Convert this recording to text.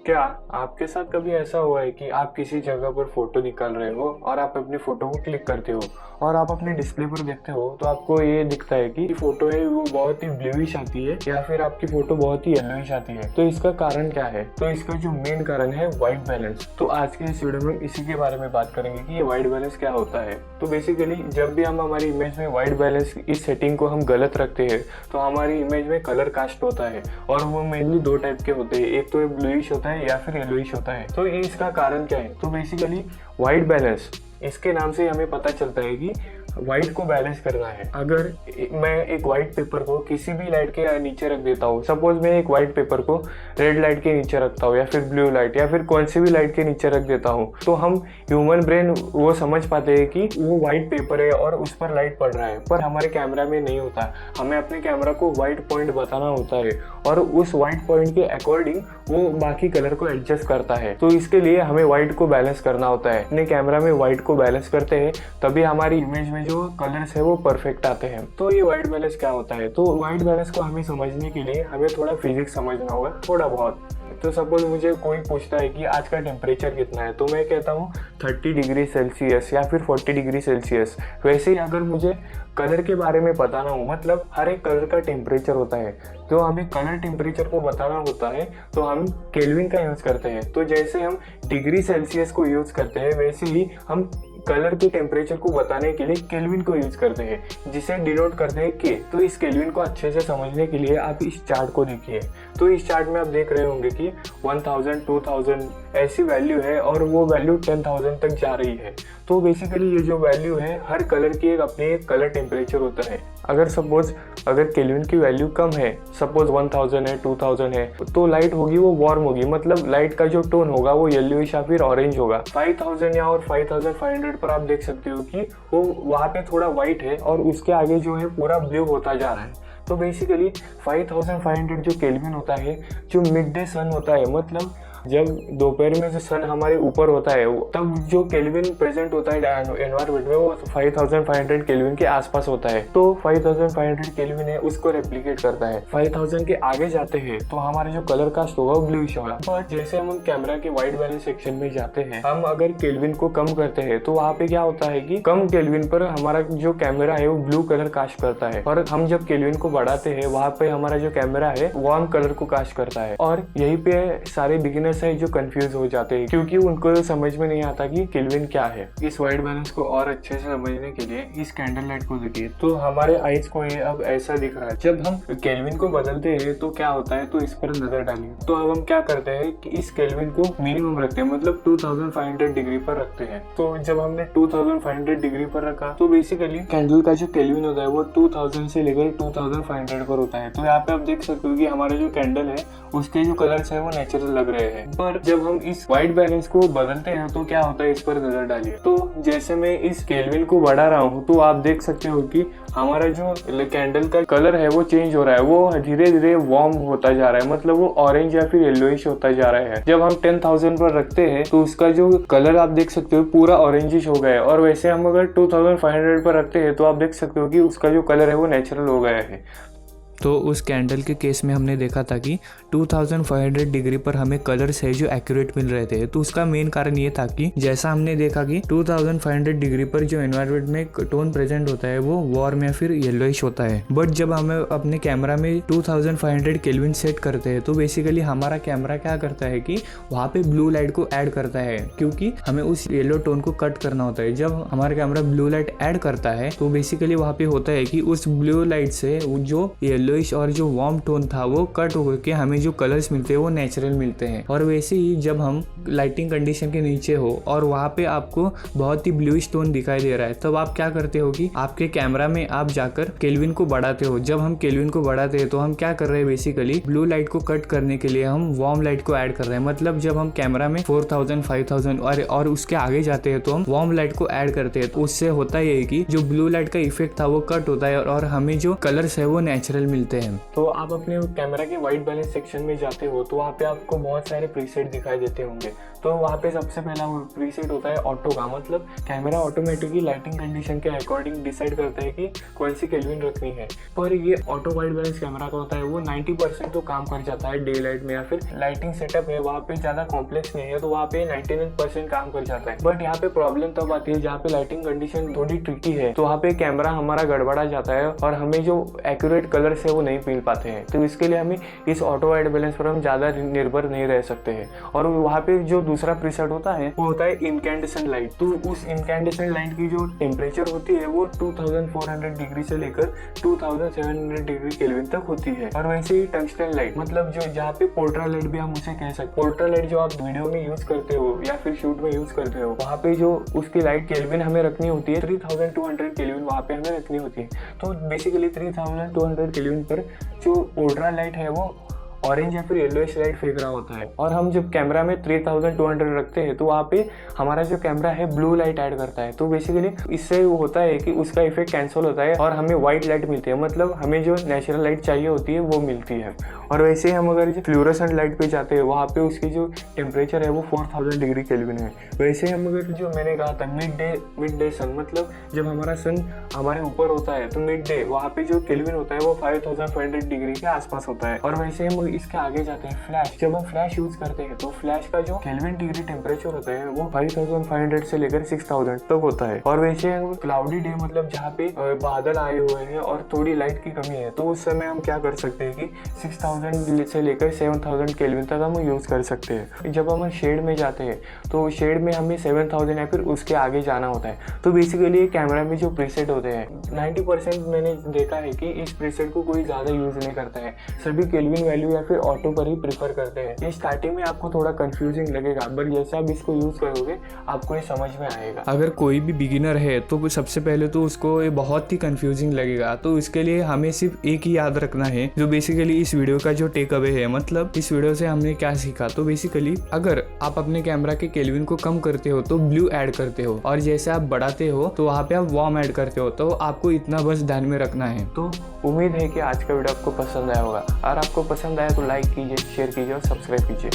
क्या आपके साथ कभी ऐसा हुआ है कि आप किसी जगह पर फोटो निकाल रहे हो और आप अपनी फोटो को क्लिक करते हो और आप अपने डिस्प्ले पर देखते हो तो आपको ये दिखता है कि फोटो है वो बहुत ही ब्लूइश आती है या फिर आपकी फोटो बहुत ही येलोइश आती है। तो इसका कारण क्या है? तो इसका जो मेन कारण है वाइट बैलेंस। तो आज के इस वीडियो में इसी के बारे में बात करेंगे कि ये वाइट बैलेंस क्या होता है। तो बेसिकली जब भी हम हमारी इमेज में वाइट बैलेंस इस सेटिंग को हम गलत रखते हैं तो हमारी इमेज में कलर कास्ट होता है और वो मेनली दो टाइप के होते हैं, एक तो ब्लूइश होता है या फिर येलोइश होता है। तो ये इसका कारण क्या है? तो बेसिकली वाइट बैलेंस, इसके नाम से हमें पता चलता है कि व्हाइट को बैलेंस करना है। अगर मैं एक व्हाइट पेपर को किसी भी लाइट के नीचे रख देता हूँ, सपोज मैं एक व्हाइट पेपर को रेड लाइट के नीचे रखता हूँ या फिर ब्लू लाइट या फिर कौन सी भी लाइट के नीचे रख देता हूँ, तो हम ह्यूमन ब्रेन वो समझ पाते हैं कि वो व्हाइट पेपर है और उस पर लाइट पड़ रहा है, पर हमारे कैमरा में नहीं होता। हमें अपने कैमरा को व्हाइट पॉइंट बताना होता है और उस व्हाइट पॉइंट के अकॉर्डिंग वो बाकी कलर को एडजस्ट करता है। तो इसके लिए हमें व्हाइट को बैलेंस करना होता है। अपने कैमरा में व्हाइट को बैलेंस करते हैं तभी हमारी इमेज में जो कलर्स है वो परफेक्ट आते हैं। तो ये व्हाइट बैलेंस क्या होता है? तो व्हाइट बैलेंस को हमें समझने के लिए हमें थोड़ा फिजिक्स समझना होगा, थोड़ा बहुत। तो सपोज मुझे कोई पूछता है कि आज का टेम्परेचर कितना है, तो मैं कहता हूँ 30 डिग्री सेल्सियस या फिर 40 डिग्री सेल्सियस। वैसे ही अगर मुझे कलर के बारे में बताना हो, मतलब हर एक कलर का टेम्परेचर होता है, तो हमें कलर टेम्परेचर को बताना होता है तो हम केल्विन का यूज़ करते हैं। तो जैसे हम डिग्री सेल्सियस को यूज़ करते हैं वैसे ही हम कलर के टेम्परेचर को बताने के लिए केल्विन को यूज करते हैं, जिसे डिनोट करते हैं के। तो इस केल्विन को अच्छे से समझने के लिए आप इस चार्ट को देखिए। तो इस चार्ट में आप देख रहे होंगे कि 1000, 2000 ऐसी वैल्यू है और वो वैल्यू 10,000 तक जा रही है। तो बेसिकली ये जो वैल्यू है हर कलर की एक अपनी एक कलर टेम्परेचर होता है। अगर केल्विन की वैल्यू कम है, सपोज 1000 है, 2000 है, तो लाइट होगी वो वार्म होगी, मतलब लाइट का जो टोन होगा वो येलोइश या फिर ऑरेंज होगा। 5000 या और 5500 पर आप देख सकते हो कि वो वहाँ पे थोड़ा व्हाइट है और उसके आगे जो है पूरा ब्लू होता जा रहा है। तो बेसिकली 5500 जो केल्विन होता है, जो मिड डे सन होता है, मतलब जब दोपहर में जो सन हमारे ऊपर होता है तब जो केल्विन प्रेजेंट होता है एनवायरमेंट में वो 5500 केल्विन के आसपास होता है। तो 5500 केल्विन है उसको रेप्लिकेट करता है। 5000 के आगे जाते हैं तो हमारा जो कलर कास्ट होगा वो ब्लूइश होगा। पर जैसे हम कैमरा के वाइट बैलेंस सेक्शन में जाते हैं, हम अगर केल्विन को कम करते हैं तो वहाँ पे क्या होता है कि कम केल्विन पर हमारा जो कैमरा है वो ब्लू कलर कास्ट करता है, और हम जब केल्विन को बढ़ाते हैं वहाँ पे हमारा जो कैमरा है वार्म कलर को कास्ट करता है। और यही पे सारे बिगिनर्स है जो कंफ्यूज हो जाते हैं क्योंकि उनको समझ में नहीं आता कि केल्विन क्या है। इस वाइट बैलेंस को और अच्छे से समझने के लिए इस कैंडल लाइट को देखिए। तो हमारे आईज को ये अब ऐसा दिख रहा है। जब हम केल्विन को बदलते हैं तो क्या होता है, तो इस पर नजर डालिए। तो अब हम क्या करते हैं कि इस केल्विन को मिनिमम रखते हैं, मतलब 2500 डिग्री पर रखते हैं। तो जब हमने 2500 डिग्री पर रखा तो बेसिकली कैंडल का जो केल्विन होता है वो 2000 से लेकर 2500 पर होता है। तो यहाँ पे आप देख सकते हो कि हमारा जो कैंडल है उसके जो कलर्स है वो नेचुरल लग रहे हैं। पर जब हम इस व्हाइट बैलेंस को बदलते हैं तो क्या होता है, इस पर नजर डालिए। तो जैसे मैं इस केल्विन को बढ़ा रहा हूँ तो आप देख सकते हो कि हमारा जो कैंडल का कलर है वो चेंज हो रहा है, वो धीरे धीरे वार्म होता जा रहा है, मतलब वो ऑरेंज या फिर येलोइश होता जा रहा है। जब हम 10,000 पर रखते हैं तो उसका जो कलर आप देख सकते हो पूरा ऑरेंजिश हो गया है, और वैसे हम अगर 2500 पर रखते हैं तो आप देख सकते हो कि उसका जो कलर है वो नेचुरल हो गया है। तो उस कैंडल के केस में हमने देखा था कि 2500 डिग्री पर हमें कलर्स है जो एक्यूरेट मिल रहे थे। तो उसका मेन कारण ये था कि जैसा हमने देखा कि 2500 डिग्री पर जो एनवायरनमेंट में टोन प्रेजेंट होता है वो वार्म या फिर येलोइश होता है। बट जब हमें अपने कैमरा में 2500 केल्विन सेट करते हैं तो बेसिकली हमारा कैमरा क्या करता है कि वहाँ पे ब्लू लाइट को ऐड करता है, क्योंकि हमें उस येलो टोन को कट करना होता है। जब हमारा कैमरा ब्लू लाइट ऐड करता है तो बेसिकली वहाँ पे होता है कि उस ब्लू लाइट से जो येलोइश और जो वार्म टोन था वो कट हो के हमें जो कलर्स मिलते हैं वो नेचुरल मिलते हैं। और वैसे ही जब हम लाइटिंग कंडीशन के नीचे हो और वहाँ पे आपको बहुत ही ब्लूइश टोन दिखाई दे रहा है, तब आप क्या करते हो कि आपके कैमरा में आप जाकर केल्विन को बढ़ाते हो। जब हम केल्विन को बढ़ाते हैं तो हम क्या कर रहे हैं, बेसिकली ब्लू लाइट को कट करने के लिए हम वार्म लाइट को ऐड कर रहे हैं। मतलब जब हम कैमरा में 4000, 5000 और उसके आगे जाते हैं तो हम वार्म लाइट को ऐड करते हैं। तो उससे होता है कि जो ब्लू लाइट का इफेक्ट था वो कट होता है और हमें जो कलर्स है वो नेचुरल मिलते हैं। तो आप अपने कैमरा के वाइट बैलेंस सेक्शन में जाते हो तो वहाँ पे आपको बहुत सारे प्रीसेट दिखाई देते होंगे। तो वहाँ पे सबसे पहला प्रीसेट होता है ऑटो का, मतलब कैमरा ऑटोमेटिकली लाइटिंग कंडीशन के अकॉर्डिंग डिसाइड करता है कि कौन सी केल्विन रखनी है। पर ये ऑटो वाइट बैलेंस कैमरा का होता है वो 90% तो काम कर जाता है डे लाइट में, या फिर लाइटिंग सेटअप है वहाँ पे ज़्यादा कॉम्प्लेक्स नहीं है तो वहाँ पे 99% काम कर जाता है। बट यहाँ पे प्रॉब्लम तब आती है जहाँ पे लाइटिंग कंडीशन थोड़ी ट्रिकी है, तो वहाँ पे कैमरा हमारा गड़बड़ा जाता है और हमें जो एक्यूरेट कलर्स है वो नहीं मिल पाते हैं। तो इसके लिए हमें इस ऑटो वाइट बैलेंस पर हम ज़्यादा निर्भर नहीं रह सकते हैं। और वहाँ पे जो दूसरा प्रीसेट होता है वो होता है इनकैंडेसेंट लाइट। तो उस इनकैंडेसेंट लाइट की जो टेम्परेचर होती है वो 2400 डिग्री से लेकर 2700 डिग्री केल्विन तक होती है। और वैसे ही टंगस्टन लाइट, मतलब जो जहाँ पे पोल्ट्रा लाइट भी हम उसे कह सकते हैं। पोल्ट्रा लाइट जो आप वीडियो में यूज करते हो या फिर शूट में यूज करते हो, वहाँ पे जो उसकी लाइट केल्विन हमें रखनी होती है 3200 केल्विन वहाँ पे हमें रखनी होती है। तो बेसिकली 3200 केल्विन पर जो पोल्ट्रा लाइट है वो ऑरेंज या फिर येलोइश लाइट फेंक रहा होता है। और हम जब कैमरा में 3200 रखते हैं तो वहाँ पे हमारा जो कैमरा है ब्लू लाइट ऐड करता है। तो बेसिकली इससे वो होता है कि उसका इफेक्ट कैंसिल होता है और हमें व्हाइट लाइट मिलती है, मतलब हमें जो नेचुरल लाइट चाहिए होती है वो मिलती है। और वैसे ही हम अगर जो फ्लोरोसेंट लाइट पे जाते हैं वहाँ पे उसकी जो टेम्परेचर है वो 4000 डिग्री केल्विन है। वैसे ही हम अगर जो मैंने कहा था मिड डे सन, मतलब जब हमारा सन हमारे ऊपर होता है तो मिड डे वहाँ पे जो केल्विन होता है वो 5500 डिग्री के आसपास होता है। और वैसे हम इसके आगे जाते हैं फ्लैश। जब हम फ्लैश यूज करते हैं तो फ्लैश का जो केल्विन डिग्री टेम्परेचर होता है वो 5500 से लेकर 6000 तक होता है। और वैसे क्लाउडी डे, मतलब जहाँ पे बादल आए हुए हैं और थोड़ी लाइट की कमी है, तो उस समय हम क्या कर सकते हैं कि 6000 से लेकर 7000 केल्विन तक हम यूज कर सकते हैं। जब हम शेड में जाते हैं तो शेड में हमें 7000 या फिर उसके आगे जाना होता है। तो बेसिकली कैमरा में जो प्रीसेट होते हैं 90% मैंने देखा है कि इस प्रीसेट को कोई ज़्यादा यूज नहीं करता है, सभी केल्विन वैल्यू या फिर ऑटो पर ही प्रीफर करते हैं। ये स्टार्टिंग में आपको थोड़ा कंफ्यूजिंग लगेगा, बट जैसे आप इसको यूज करोगे आपको ये समझ में आएगा। अगर कोई भी बिगिनर है तो सबसे पहले तो उसको ये बहुत ही कंफ्यूजिंग लगेगा। तो इसके लिए हमें सिर्फ एक ही याद रखना है, जो बेसिकली इस वीडियो का जो टेक अवे है, मतलब इस वीडियो से हमने क्या सीखा। तो बेसिकली अगर आप अपने कैमरा के केल्विन को कम करते हो तो ब्लू ऐड करते हो, और जैसे आप बढ़ाते हो तो वहाँ पे आप वार्म ऐड करते हो। तो आपको इतना बस ध्यान में रखना है। तो उम्मीद है कि आज का वीडियो आपको पसंद आया होगा। और आपको पसंद आया तो लाइक कीजिए, शेयर कीजिए और सब्सक्राइब कीजिए।